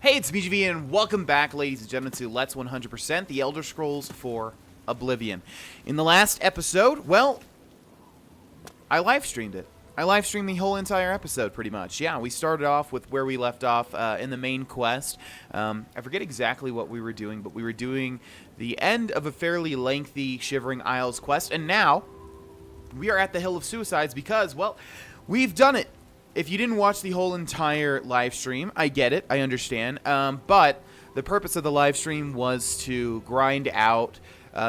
Hey, it's BGV, and welcome back, ladies and gentlemen, to Let's 100% The Elder Scrolls for Oblivion. In the last episode, well, I live-streamed it. I live-streamed the whole entire episode, pretty much. Yeah, we started off with where we left off in the main quest. I forget exactly what we were doing, but we were doing the end of a fairly lengthy Shivering Isles quest, and now we are at the Hill of Suicides because, well, we've done it. If you didn't watch the whole entire live stream, I get it, I understand, but the purpose of the live stream was to grind out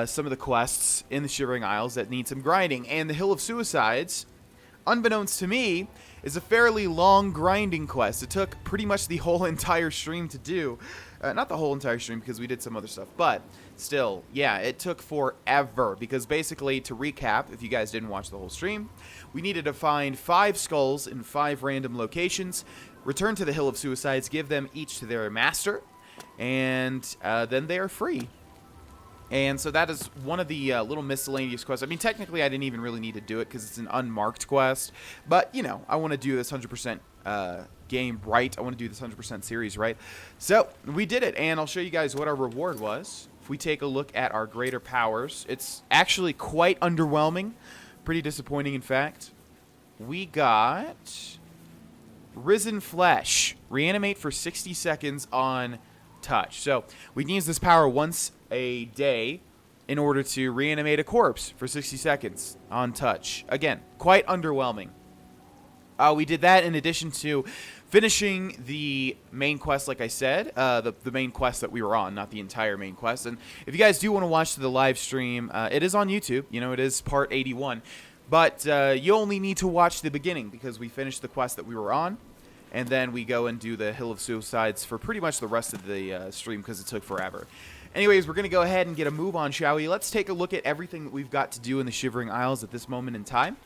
some of the quests in the Shivering Isles that need some grinding, and the Hill of Suicides, unbeknownst to me, is a fairly long grinding quest. It took pretty much the whole entire stream to do. Not the whole entire stream because we did some other stuff, but still, yeah, it took forever because basically, to recap, if you guys didn't watch the whole stream, we needed to find 5 skulls in 5 random locations, return to the Hill of Suicides, give them each to their master, and then they are free. And so that is one of the little miscellaneous quests. I mean, technically, I didn't even really need to do it because it's an unmarked quest. But, you know, I want to do this 100% game right. I want to do this 100% series right. So, we did it. And I'll show you guys what our reward was. If we take a look at our greater powers, it's actually quite underwhelming. Pretty disappointing, in fact. We got Risen Flesh. Reanimate for 60 seconds on touch. So, we can use this power once a day in order to reanimate a corpse for 60 seconds on touch. Again, quite underwhelming. We did that in addition to finishing the main quest, like I said, the main quest that we were on, not the entire main quest. And if you guys do want to watch the live stream, it is on YouTube. You know, it is part 81. But you only need to watch the beginning because we finished the quest that we were on. And then we go and do the Hill of Suicides for pretty much the rest of the stream because it took forever. Anyways, we're going to go ahead and get a move on, shall we? Let's take a look at everything that we've got to do in the Shivering Isles at this moment in time.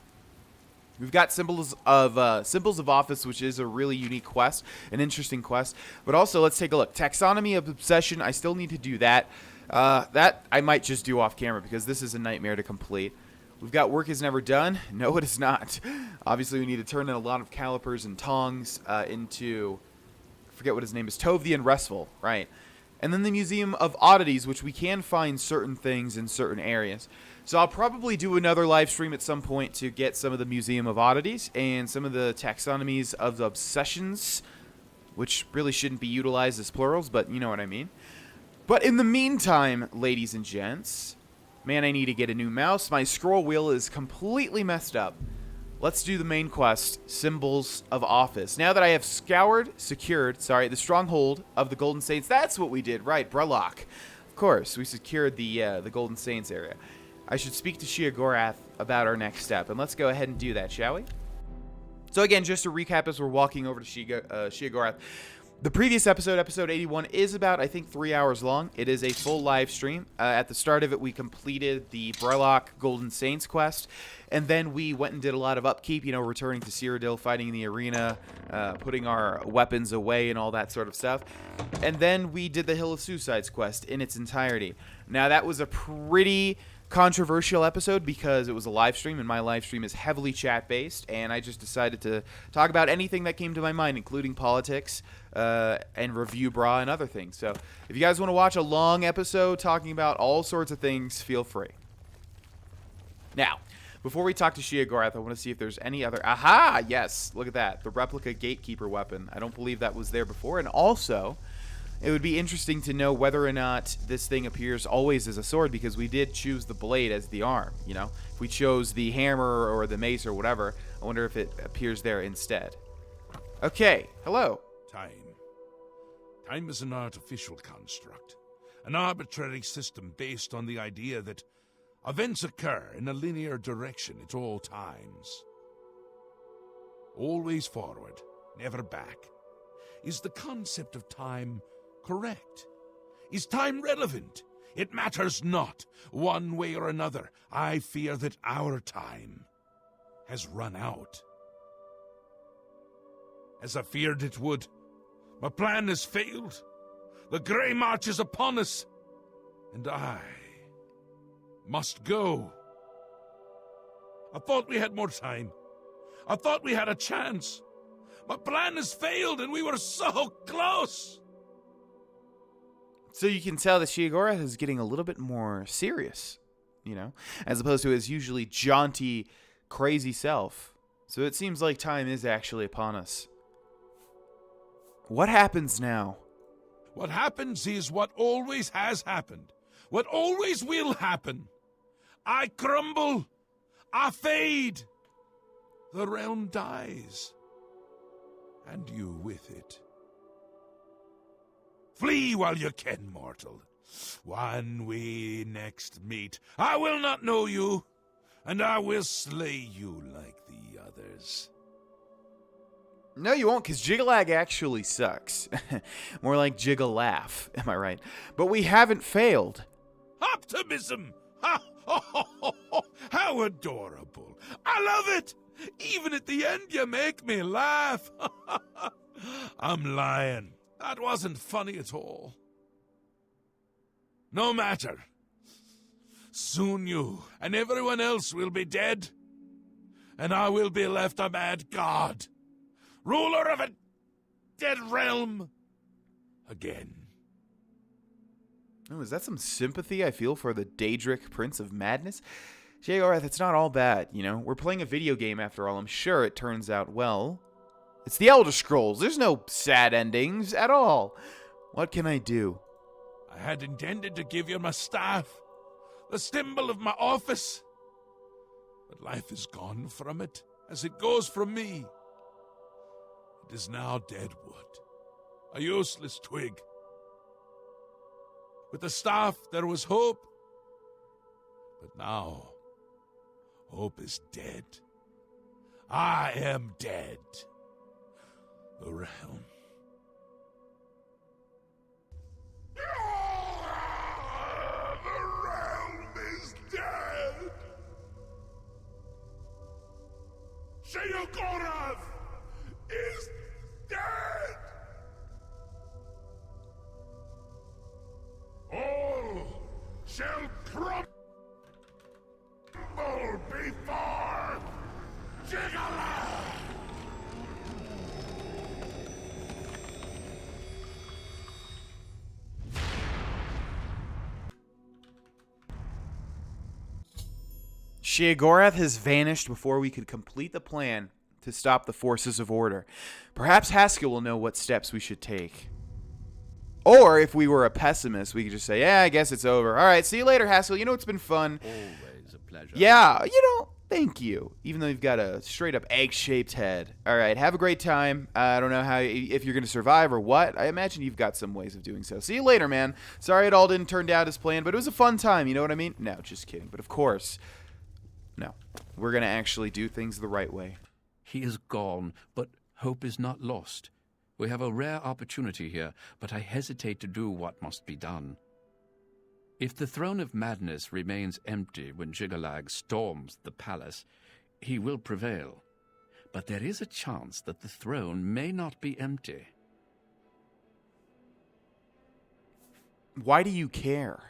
We've got Symbols of Office, which is a really unique quest, an interesting quest. But also, let's take a look. Taxonomy of Obsession, I still need to do that. That I might just do off camera because this is a nightmare to complete. We've got Work Is Never Done. No, it is not. Obviously, we need to turn in a lot of calipers and tongs into, I forget what his name is, Tove the Unrestful, right? And then the Museum of Oddities, which we can find certain things in certain areas. So I'll probably do another live stream at some point to get some of the Museum of Oddities and some of the taxonomies of the obsessions, which really shouldn't be utilized as plurals, but you know what I mean. But in the meantime, ladies and gents, man, I need to get a new mouse. My scroll wheel is completely messed up. Let's do the main quest, Symbols of Office. Now that I have secured, the stronghold of the Golden Saints, that's what we did, right, Brellock. Of course, we secured the Golden Saints area. I should speak to Sheogorath about our next step, and let's go ahead and do that, shall we? So again, just to recap as we're walking over to Sheogorath, the previous episode, episode 81, is about, I think, 3 hours long. It is a full live stream. At the start of it, we completed the Brellock Golden Saints quest, and then we went and did a lot of upkeep, you know, returning to Cyrodiil, fighting in the arena, putting our weapons away and all that sort of stuff. And then we did the Hill of Suicides quest in its entirety. Now, that was a pretty controversial episode because it was a live stream, and my live stream is heavily chat-based, and I just decided to talk about anything that came to my mind, including politics, and review bra and other things. So if you guys want to watch a long episode talking about all sorts of things, feel free. Now, before we talk to Sheogorath, I want to see if there's any other... Aha! Yes! Look at that. The Replica Gatekeeper weapon. I don't believe that was there before. And also, it would be interesting to know whether or not this thing appears always as a sword, because we did choose the blade as the arm, you know? If we chose the hammer or the mace or whatever, I wonder if it appears there instead. Okay. Hello. Time is an artificial construct, an arbitrary system based on the idea that events occur in a linear direction at all times. Always forward, never back. Is the concept of time correct? Is time relevant? It matters not. One way or another, I fear that our time has run out. As I feared it would, my plan has failed. The Grey March is upon us, and I must go. I thought we had more time. I thought we had a chance. My plan has failed, and we were so close. So you can tell that Sheogorath is getting a little bit more serious, as opposed to his usually jaunty, crazy self. So it seems like time is actually upon us. What happens now? What happens is what always has happened. What always will happen. I crumble. I fade. The realm dies. And you with it. Flee while you can, mortal. When we next meet, I will not know you, and I will slay you like the others. No, you won't, because Jiggalag actually sucks. More like Jiggalaugh, am I right? But we haven't failed. Optimism! Ha! How adorable! I love it! Even at the end, you make me laugh. I'm lying. That wasn't funny at all. No matter. Soon you and everyone else will be dead, and I will be left a mad god, ruler of a dead realm again. Oh, is that some sympathy I feel for the Daedric Prince of Madness? Sheogorath, it's not all bad, We're playing a video game after all. I'm sure it turns out well. It's the Elder Scrolls. There's no sad endings at all. What can I do? I had intended to give you my staff, the symbol of my office. But life is gone from it, as it goes from me. It is now dead wood, a useless twig. With the staff, there was hope. But now, hope is dead. I am dead. The realm. The realm is dead. Sheogorath is dead. All shall crumble before Jiggalag. Sheogorath has vanished before we could complete the plan to stop the forces of order. Perhaps Haskell will know what steps we should take. Or if we were a pessimist, we could just say, yeah, I guess it's over. All right, see you later, Haskell. It's been fun. Always a pleasure. Yeah, thank you. Even though you've got a straight-up egg-shaped head. All right, have a great time. I don't know if you're going to survive or what. I imagine you've got some ways of doing so. See you later, man. Sorry it all didn't turn out as planned, but it was a fun time. You know what I mean? No, just kidding. But of course, no. We're going to actually do things the right way. He is gone, but hope is not lost. We have a rare opportunity here, but I hesitate to do what must be done. If the Throne of Madness remains empty when Jiggalag storms the palace, he will prevail. But there is a chance that the throne may not be empty. Why do you care?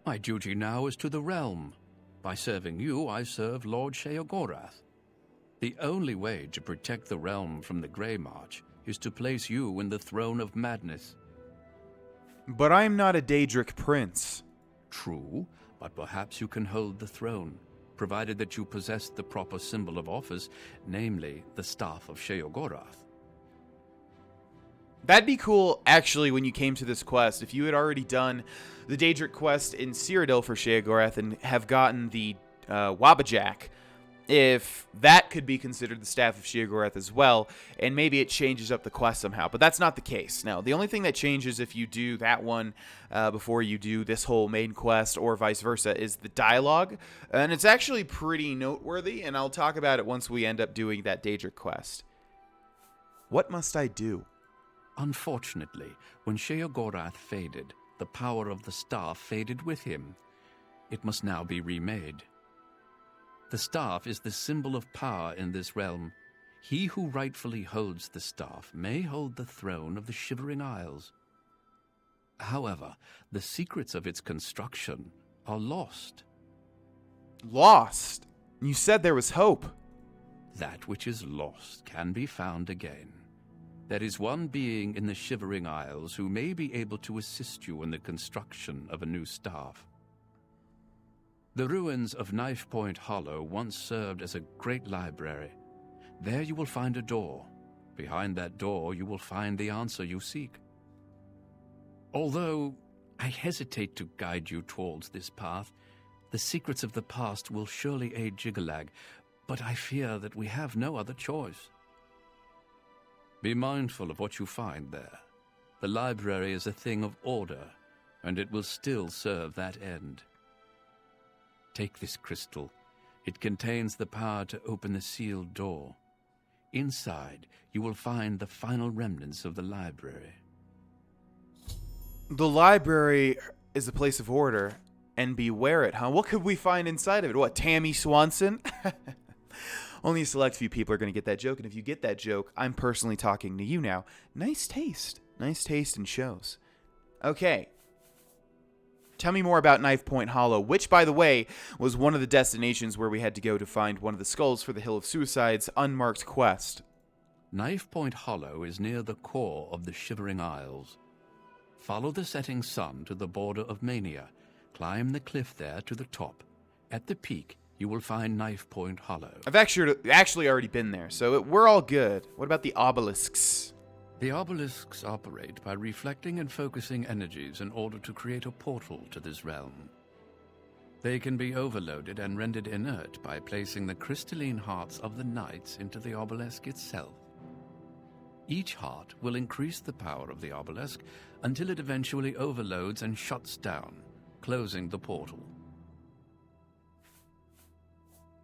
My duty now is to the realm. By serving you, I serve Lord Sheogorath. The only way to protect the realm from the Grey March is to place you in the Throne of Madness. But I'm not a Daedric Prince. True, but perhaps you can hold the throne, provided that you possess the proper symbol of office, namely the Staff of Sheogorath. That'd be cool, actually, when you came to this quest. If you had already done the Daedric quest in Cyrodiil for Sheogorath and have gotten the Wabbajack, if that could be considered the Staff of Sheogorath as well, and maybe it changes up the quest somehow. But that's not the case. Now, the only thing that changes if you do that one before you do this whole main quest, or vice versa, is the dialogue. And it's actually pretty noteworthy, and I'll talk about it once we end up doing that Daedric quest. What must I do? Unfortunately, when Sheogorath faded, the power of the staff faded with him. It must now be remade. The staff is the symbol of power in this realm. He who rightfully holds the staff may hold the throne of the Shivering Isles. However, the secrets of its construction are lost. Lost? You said there was hope. That which is lost can be found again. There is one being in the Shivering Isles who may be able to assist you in the construction of a new staff. The ruins of Knifepoint Hollow once served as a great library. There you will find a door. Behind that door you will find the answer you seek. Although I hesitate to guide you towards this path, the secrets of the past will surely aid Jiggalag, but I fear that we have no other choice. Be mindful of what you find there. The library is a thing of order, and it will still serve that end. Take this crystal. It contains the power to open the sealed door. Inside, you will find the final remnants of the library. The library is a place of order, and beware it, huh? What could we find inside of it? What, Tammy Swanson? Only a select few people are going to get that joke, and if you get that joke, I'm personally talking to you now. Nice taste. Nice taste in shows. Okay. Tell me more about Knifepoint Hollow, which, by the way, was one of the destinations where we had to go to find one of the skulls for the Hill of Suicide's unmarked quest. Knifepoint Hollow is near the core of the Shivering Isles. Follow the setting sun to the border of Mania. Climb the cliff there to the top. At the peak, you will find Knifepoint Hollow. I've actually already been there, so we're all good. What about the obelisks? The obelisks operate by reflecting and focusing energies in order to create a portal to this realm. They can be overloaded and rendered inert by placing the crystalline hearts of the knights into the obelisk itself. Each heart will increase the power of the obelisk until it eventually overloads and shuts down, closing the portal.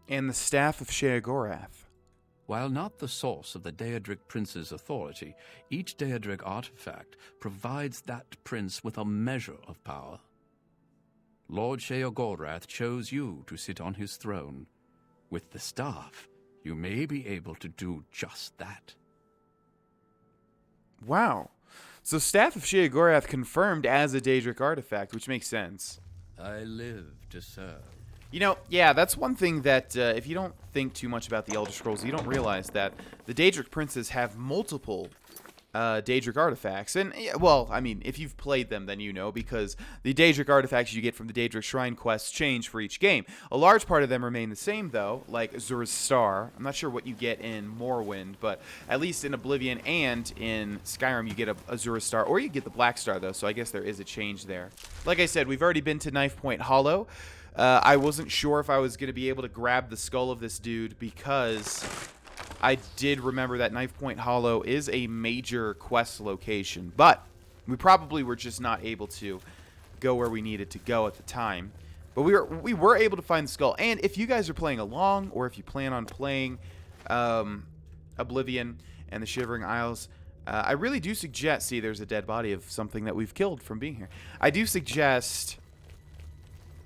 And the Staff of Sheogorath. While not the source of the Daedric Prince's authority, each Daedric artifact provides that prince with a measure of power. Lord Sheogorath chose you to sit on his throne. With the staff, you may be able to do just that. Wow. So Staff of Sheogorath confirmed as a Daedric artifact, which makes sense. I live to serve. You know, yeah, that's one thing that if you don't think too much about the Elder Scrolls, you don't realize that the Daedric Princes have multiple Daedric artifacts. And, well, I mean, if you've played them, then you know, because the Daedric artifacts you get from the Daedric Shrine quests change for each game. A large part of them remain the same, though, like Azura's Star. I'm not sure what you get in Morrowind, but at least in Oblivion and in Skyrim, you get a Azura's Star, or you get the Black Star, though, so I guess there is a change there. Like I said, we've already been to Knifepoint Hollow. I wasn't sure if I was going to be able to grab the skull of this dude because I did remember that Knifepoint Hollow is a major quest location, but we probably were just not able to go where we needed to go at the time. But we were able to find the skull, and if you guys are playing along, or if you plan on playing Oblivion and the Shivering Isles, I really do suggest, see, there's a dead body of something that we've killed from being here. I do suggest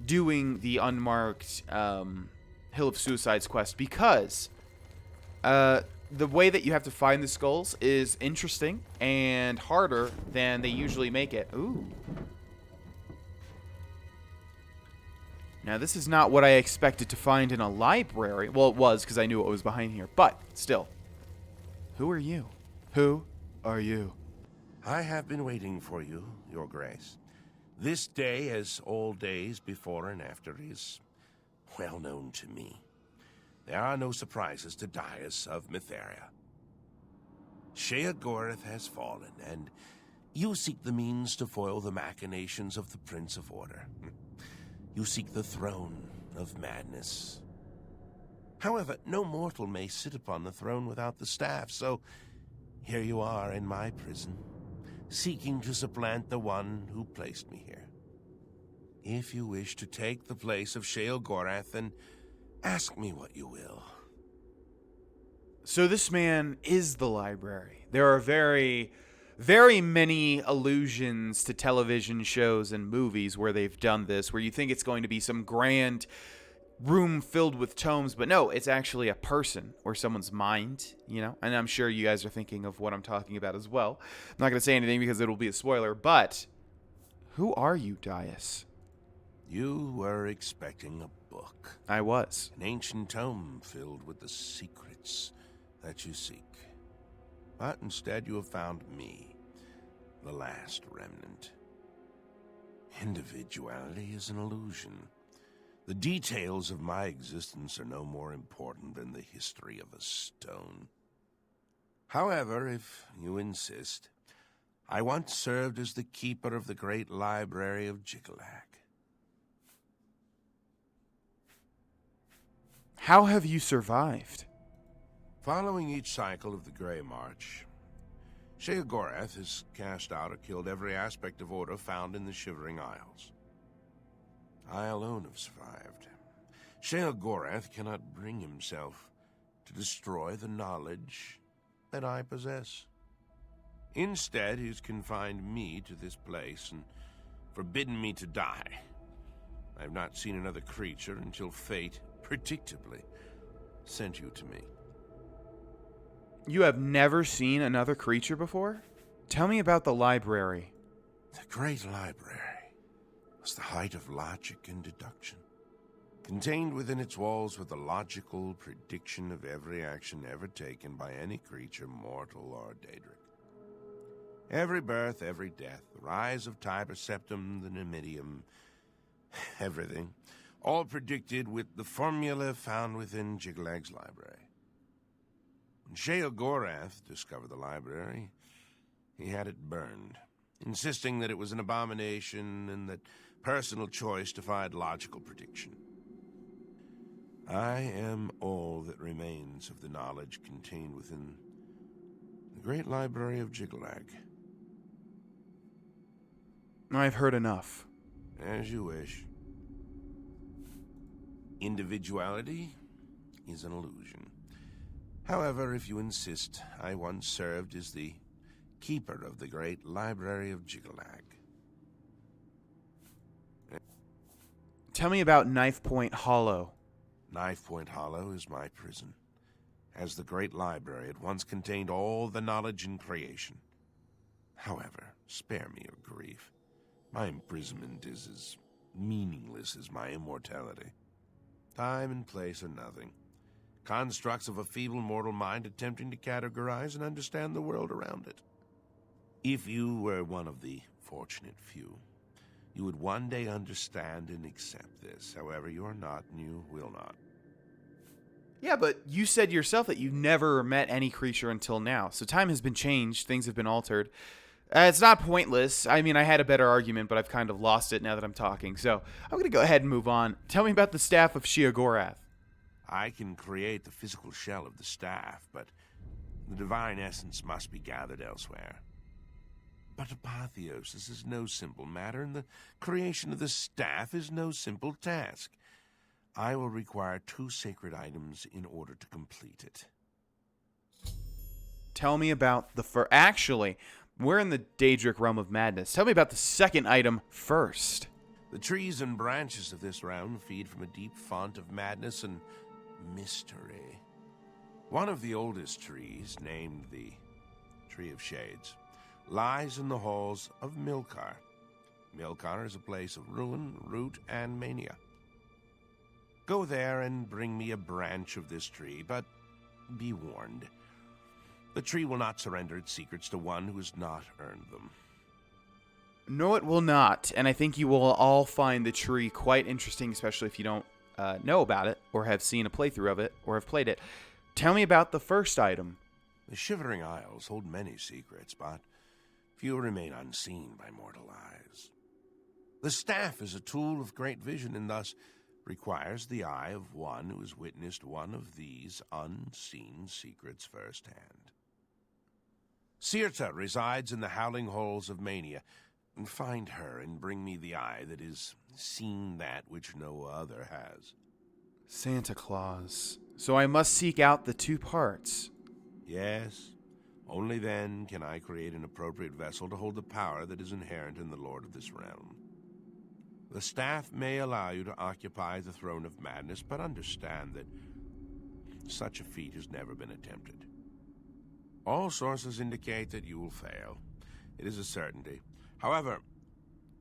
doing the unmarked Hill of Suicides quest because the way that you have to find the skulls is interesting and harder than they usually make it. Ooh. Now, this is not what I expected to find in a library. Well, it was because I knew what was behind here, but still. Who are you? Who are you? I have been waiting for you, Your Grace. This day, as all days before and after, is well known to me. There are no surprises to Daius of Mytheria. Sheogorath has fallen, and you seek the means to foil the machinations of the Prince of Order. You seek the throne of madness. However, no mortal may sit upon the throne without the staff, so here you are in my prison, seeking to supplant the one who placed me here. If you wish to take the place of Sheogorath, then ask me what you will. So this man is the library. There are very, very many allusions to television shows and movies where they've done this, where you think it's going to be some grand room filled with tomes, but no, it's actually a person or someone's mind, you know? And I'm sure you guys are thinking of what I'm talking about as well. I'm not going to say anything because it'll be a spoiler, but who are you, Daius? You were expecting a book. I was. An ancient tome filled with the secrets that you seek. But instead you have found me, the last remnant. Individuality is an illusion. The details of my existence are no more important than the history of a stone. However, if you insist, I once served as the keeper of the great library of Jigalac. How have you survived? Following each cycle of the Grey March, Sheogorath has cast out or killed every aspect of order found in the Shivering Isles. I alone have survived. Sheogorath cannot bring himself to destroy the knowledge that I possess. Instead, he's confined me to this place and forbidden me to die. I have not seen another creature until fate, predictably, sent you to me. You have never seen another creature before? Tell me about the library. The Great Library was the height of logic and deduction. Contained within its walls were the logical prediction of every action ever taken by any creature, mortal or Daedric. Every birth, every death, the rise of Tiber Septim, the Numidium, everything, all predicted with the formula found within Jigalag's library. When Sheogorath discovered the library, he had it burned, insisting that it was an abomination and that personal choice defied logical prediction. I am all that remains of the knowledge contained within the great library of Jigalag. I've heard enough. As you wish. Individuality is an illusion. However, if you insist, I once served as the keeper of the great library of Jigalag. Tell me about Knifepoint Hollow. Knifepoint Hollow is my prison. As the great library, it once contained all the knowledge in creation. However, spare me your grief. My imprisonment is as meaningless as my immortality. Time and place are nothing. Constructs of a feeble mortal mind attempting to categorize and understand the world around it. If you were one of the fortunate few, you would one day understand and accept this. However, you are not, and you will not. Yeah, but you said yourself that you've never met any creature until now. So time has been changed. Things have been altered. It's not pointless. I mean, I had a better argument, but I've kind of lost it now that I'm talking. So I'm going to go ahead and move on. Tell me about the Staff of Sheogorath. I can create the physical shell of the staff, but the divine essence must be gathered elsewhere. But apotheosis is no simple matter, and the creation of the staff is no simple task. I will require 2 sacred items in order to complete it. Tell me about the first. Actually, we're in the Daedric realm of madness. Tell me about the second item first. The trees and branches of this realm feed from a deep font of madness and mystery. One of the oldest trees, named the Tree of Shades, lies in the halls of Milkar. Milkar is a place of ruin, root, and mania. Go there and bring me a branch of this tree, but be warned. The tree will not surrender its secrets to one who has not earned them. No, it will not. And I think you will all find the tree quite interesting, especially if you don't know about it, or have seen a playthrough of it, or have played it. Tell me about the first item. The Shivering Isles hold many secrets, but few remain unseen by mortal eyes. The staff is a tool of great vision, and thus requires the eye of one who has witnessed one of these unseen secrets firsthand. Sirta resides in the howling halls of mania. Find her and bring me the eye that has seen that which no other has. Santa Claus. So I must seek out the 2 parts. Yes. Only then can I create an appropriate vessel to hold the power that is inherent in the Lord of this realm. The staff may allow you to occupy the throne of madness, but understand that such a feat has never been attempted. All sources indicate that you will fail. It is a certainty. However,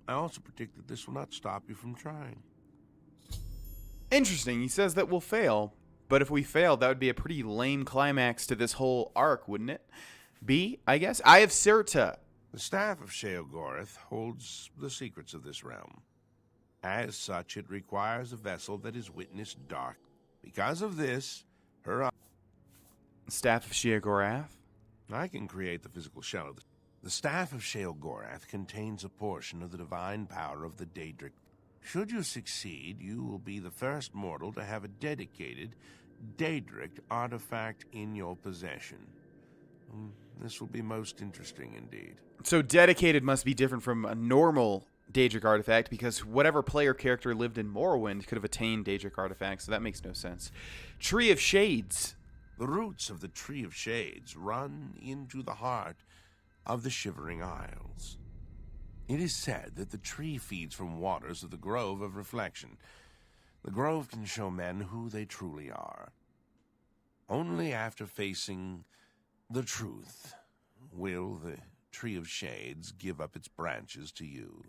I also predict that this will not stop you from trying. Interesting. He says that we'll fail. But if we fail, that would be a pretty lame climax to this whole arc, wouldn't it? B, I guess. Eye of Sirta. The Staff of Sheogorath holds the secrets of this realm. As such, it requires a vessel that has witnessed dark. Because of this, her... Staff of Sheogorath. I can create the physical shell of the Staff of Sheogorath contains a portion of the divine power of the Daedric. Should you succeed, you will be the first mortal to have a dedicated Daedric artifact in your possession. This will be most interesting indeed. So dedicated must be different from a normal Daedric artifact, because whatever player character lived in Morrowind could have attained Daedric artifacts, so that makes no sense. Tree of Shades. The roots of the Tree of Shades run into the heart of the Shivering Isles. It is said that the tree feeds from waters of the Grove of Reflection. The Grove can show men who they truly are. Only after facing the truth will the Tree of Shades give up its branches to you.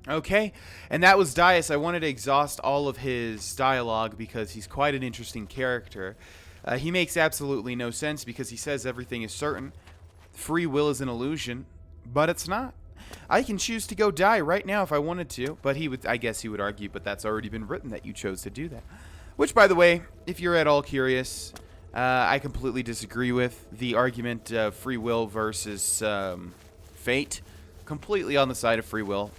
Okay, and that was Daius. I wanted to exhaust all of his dialogue because he's quite an interesting character. He makes absolutely no sense because he says everything is certain. Free will is an illusion, but it's not. I can choose to go die right now if I wanted to, but I guess he would argue, but that's already been written that you chose to do that. Which, by the way, if you're at all curious, I completely disagree with the argument of free will versus fate. Completely on the side of free will.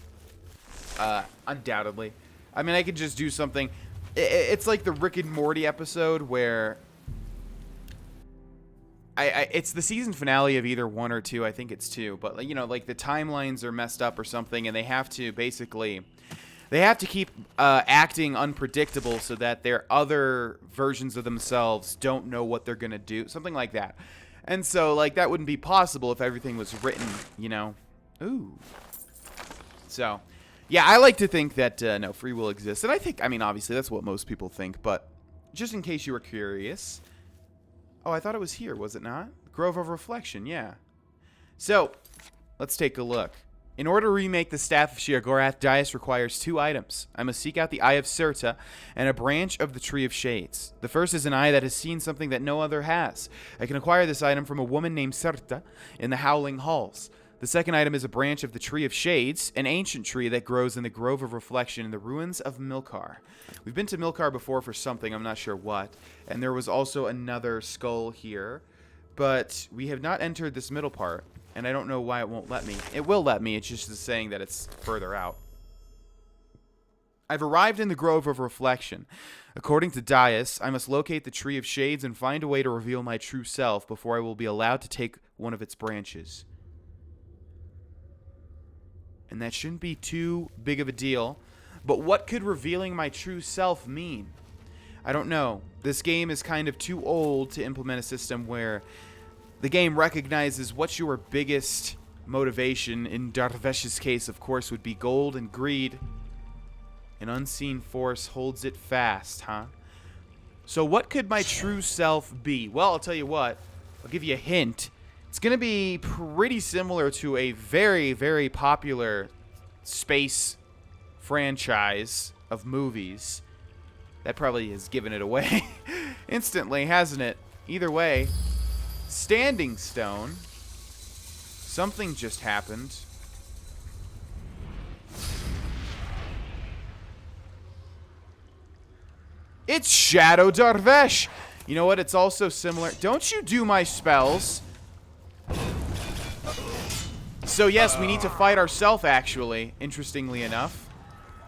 Undoubtedly. I mean, I could just do something. It's like the Rick and Morty episode where it's the season finale of either 1 or 2. I think it's 2, but you know, like the timelines are messed up or something, and they have to keep acting unpredictable so that their other versions of themselves don't know what they're gonna do, something like that. And so, like, that wouldn't be possible if everything was written, you know. Ooh. So. Yeah, I like to think that, no, free will exists. And I mean, obviously, that's what most people think. But just in case you were curious. Oh, I thought it was here, was it not? Grove of Reflection, yeah. So, let's take a look. In order to remake the Staff of Sheogorath, Daius requires 2 items. I must seek out the Eye of Sirta and a branch of the Tree of Shades. The first is an eye that has seen something that no other has. I can acquire this item from a woman named Sirta in the Howling Halls. The second item is a branch of the Tree of Shades, an ancient tree that grows in the Grove of Reflection in the ruins of Milkar. We've been to Milkar before for something, I'm not sure what, and there was also another skull here, but we have not entered this middle part, and I don't know why it won't let me. It will let me, it's just saying that it's further out. I've arrived in the Grove of Reflection. According to Daius, I must locate the Tree of Shades and find a way to reveal my true self before I will be allowed to take one of its branches. And that shouldn't be too big of a deal. But what could revealing my true self mean? I don't know. This game is kind of too old to implement a system where the game recognizes what's your biggest motivation. In Dar'Vesh's case, of course, would be gold and greed. An unseen force holds it fast, huh? So what could my true self be? Well, I'll tell you what. I'll give you a hint. It's going to be pretty similar to a very, very popular space franchise of movies. That probably has given it away instantly, hasn't it? Either way, Standing Stone. Something just happened. It's Shadow Dar'Vesh. You know what? It's also similar. Don't you do my spells. So yes, we need to fight ourselves, actually, interestingly enough.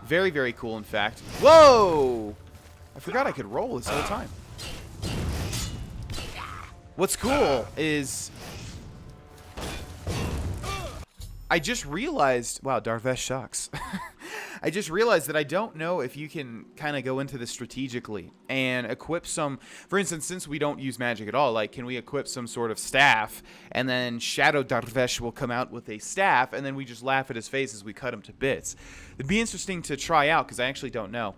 Very, very cool, in fact. Whoa! I forgot I could roll this whole time. What's cool is I just realized... Wow, Dar'Vesh sucks. I just realized that I don't know if you can kind of go into this strategically and equip some... For instance, since we don't use magic at all, like, can we equip some sort of staff, and then Shadow Dar'Vesh will come out with a staff, and then we just laugh at his face as we cut him to bits. It'd be interesting to try out, because I actually don't know.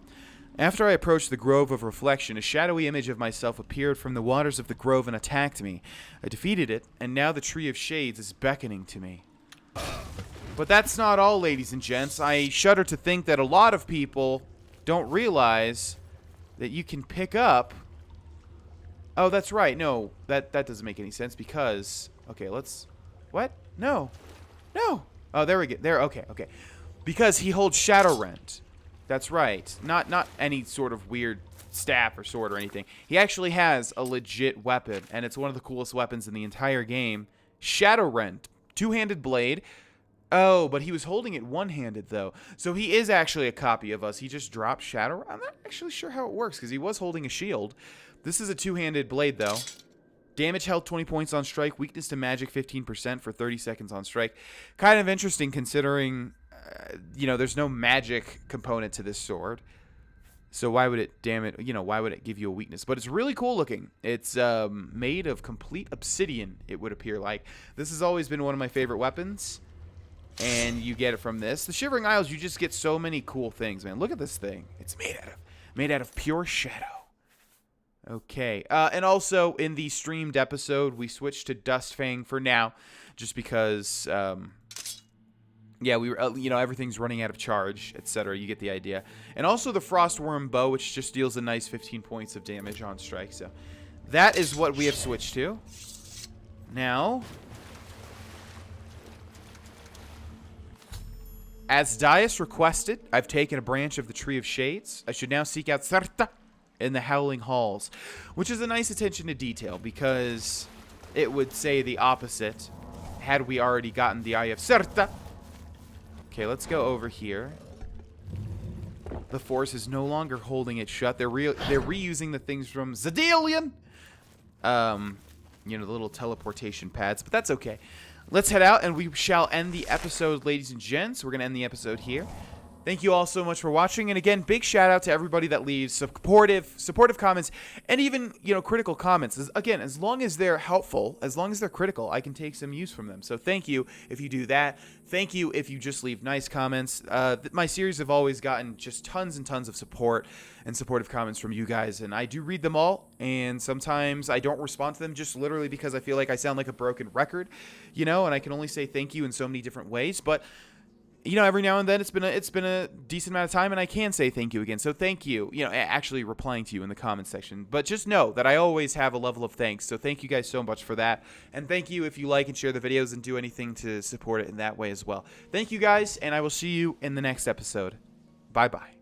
After I approached the Grove of Reflection, a shadowy image of myself appeared from the waters of the grove and attacked me. I defeated it, and now the Tree of Shades is beckoning to me. But that's not all, ladies and gents. I shudder to think that a lot of people don't realize that you can pick up... Oh, that's right. No, that doesn't make any sense because... Okay, let's... What? No. No. Oh, there we go. There. Okay, okay. Because he holds Shadow Rend. That's right. Not any sort of weird staff or sword or anything. He actually has a legit weapon, and it's one of the coolest weapons in the entire game. Shadow Rend. Two-handed blade. Oh, but he was holding it one-handed, though. So he is actually a copy of us. He just dropped Shadow. I'm not actually sure how it works, because he was holding a shield. This is a two-handed blade, though. Damage health 20 points on strike. Weakness to magic 15% for 30 seconds on strike. Kind of interesting, considering, you know, there's no magic component to this sword. So why would it damage, you know, why would it give you a weakness? But it's really cool looking. It's made of complete obsidian, it would appear like. This has always been one of my favorite weapons. And you get it from this. The Shivering Isles, you just get so many cool things, man. Look at this thing. It's made out of pure shadow. Okay. And also, in the streamed episode, we switched to Dustfang for now. Just because, yeah, we were, you know, everything's running out of charge, etc. You get the idea. And also the Frostworm Bow, which just deals a nice 15 points of damage on strike. So, that is what we have switched to. Now... As Daius requested, I've taken a branch of the Tree of Shades. I should now seek out Sarta in the Howling Halls, which is a nice attention to detail because it would say the opposite had we already gotten the Eye of Sarta. Okay, let's go over here. The Force is no longer holding it shut. They're reusing the things from Zadalion. You know, the little teleportation pads, but that's okay. Let's head out, and we shall end the episode, ladies and gents. We're going to end the episode here. Thank you all so much for watching. And again, big shout out to everybody that leaves supportive comments and even, you know, critical comments. Again, as long as they're helpful, as long as they're critical, I can take some use from them. So thank you if you do that. Thank you if you just leave nice comments. My series have always gotten just tons and tons of support and supportive comments from you guys. And I do read them all. And sometimes I don't respond to them just literally because I feel like I sound like a broken record, you know, and I can only say thank you in so many different ways. But you know, every now and then it's been a decent amount of time, and I can say thank you again. So thank you. You know, actually replying to you in the comments section. But just know that I always have a level of thanks. So thank you guys so much for that. And thank you if you like and share the videos and do anything to support it in that way as well. Thank you guys, and I will see you in the next episode. Bye-bye.